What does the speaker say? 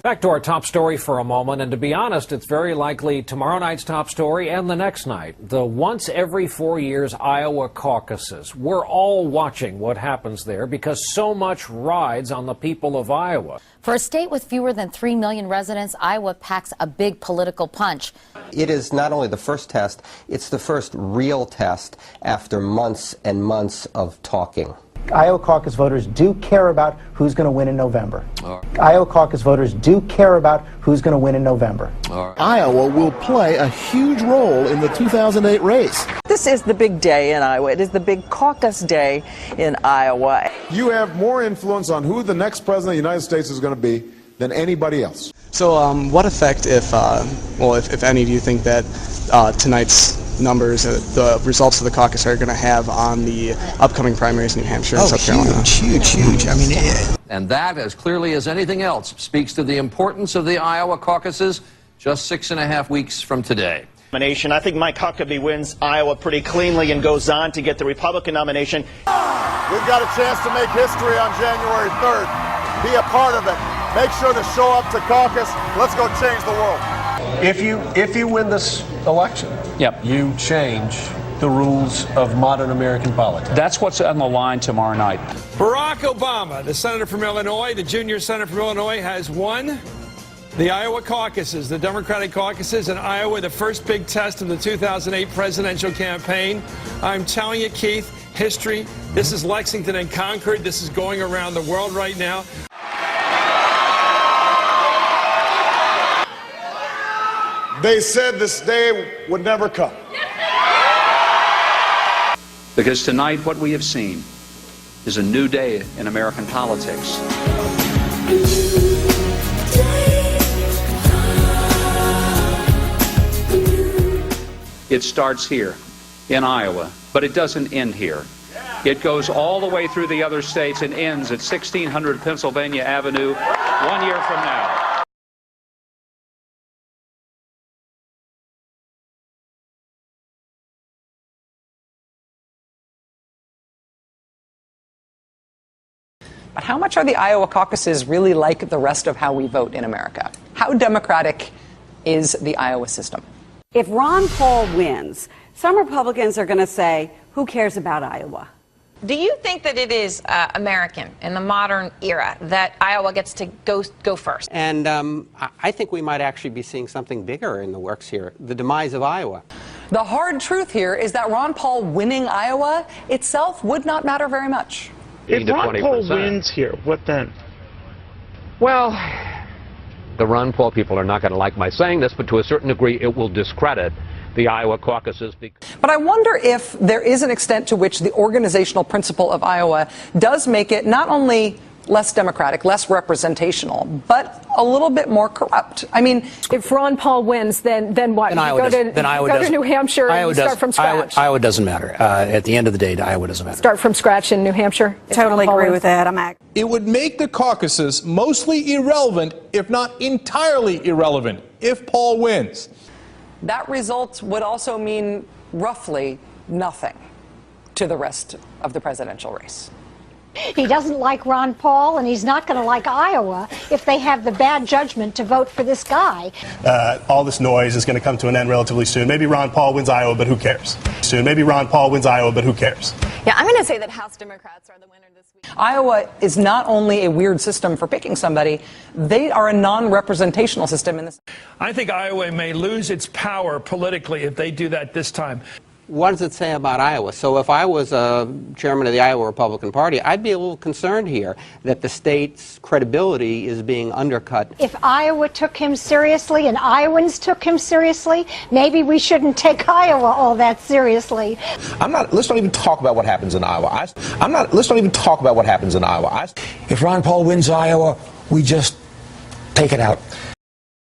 Back to our top story for a moment, and to be honest, it's very likely tomorrow night's top story and the next night. The once every 4 years Iowa caucuses. We're all watching what happens there because so much rides on the people of Iowa. For a state with fewer than 3 million residents, Iowa packs a big political punch. It is not only the first test, it's the first real test after months and months of talking. Iowa caucus voters do care about who's going to win in November. Iowa caucus voters do care about who's going to win in November. Iowa will play a huge role in the 2008 race. This is the big day in Iowa. It is the big caucus day in Iowa. You have more influence on who the next president of the United States is going to be than anybody else. So what effect, if any, do you think that tonight's numbers, the results of the caucus are going to have on the upcoming primaries in New Hampshire and South Carolina? Huge. I mean, and that, as clearly as anything else, speaks to the importance of the Iowa caucuses just 6.5 weeks from today. I think Mike Huckabee wins Iowa pretty cleanly and goes on to get the Republican nomination. We've got a chance to make history on January 3rd. Be a part of it. Make sure to show up to caucus. Let's go change the world. If you win this election, you change the rules of modern American politics. That's what's on the line tomorrow night. Barack Obama, the senator from Illinois, the junior senator from Illinois, has won the Iowa caucuses, the Democratic caucuses in Iowa, the first big test of the 2008 presidential campaign. I'm telling you, Keith, history. This is Lexington and Concord. This is going around the world right now. They said this day would never come. Because tonight what we have seen is a new day in American politics. It starts here in Iowa, but it doesn't end here. It goes all the way through the other states and ends at 1600 Pennsylvania Avenue 1 year from now. But how much are the Iowa caucuses really like the rest of how we vote in America? How democratic is the Iowa system? If Ron Paul wins, some Republicans are going to say, who cares about Iowa? Do you think that it is American in the modern era that Iowa gets to go first? And I think we might actually be seeing something bigger in the works here, the demise of Iowa. The hard truth here is that Ron Paul winning Iowa itself would not matter very much. If Ron Paul wins here, what then? Well, the Ron Paul people are not going to like my saying this, but to a certain degree it will discredit the Iowa caucuses. But I wonder if there is an extent to which the organizational principle of Iowa does make it not only less democratic, less representational, but a little bit more corrupt. I mean, if Ron Paul wins, then what? Then Iowa go to New Hampshire and start from scratch. Iowa doesn't matter. At the end of the day, Iowa doesn't matter. Start from scratch in New Hampshire. Totally agree with that. It would make the caucuses mostly irrelevant, if not entirely irrelevant, if Paul wins. That result would also mean roughly nothing to the rest of the presidential race. He doesn't like Ron Paul, and he's not going to like Iowa if they have the bad judgment to vote for this guy. All this noise is going to come to an end relatively soon. Maybe Ron Paul wins Iowa, but who cares? Maybe Ron Paul wins Iowa, but who cares? Yeah, I'm going to say that House Democrats are the winner this week. Iowa is not only a weird system for picking somebody, they are a non-representational system in this. I think Iowa may lose its power politically if they do that this time. What does it say about Iowa? So if I was chairman of the Iowa Republican Party, I'd be a little concerned here that the state's credibility is being undercut. If Iowa took him seriously and Iowans took him seriously, maybe we shouldn't take Iowa all that seriously. Let's not even talk about what happens in Iowa. Let's not even talk about what happens in Iowa. If Ron Paul wins Iowa, we just take it out.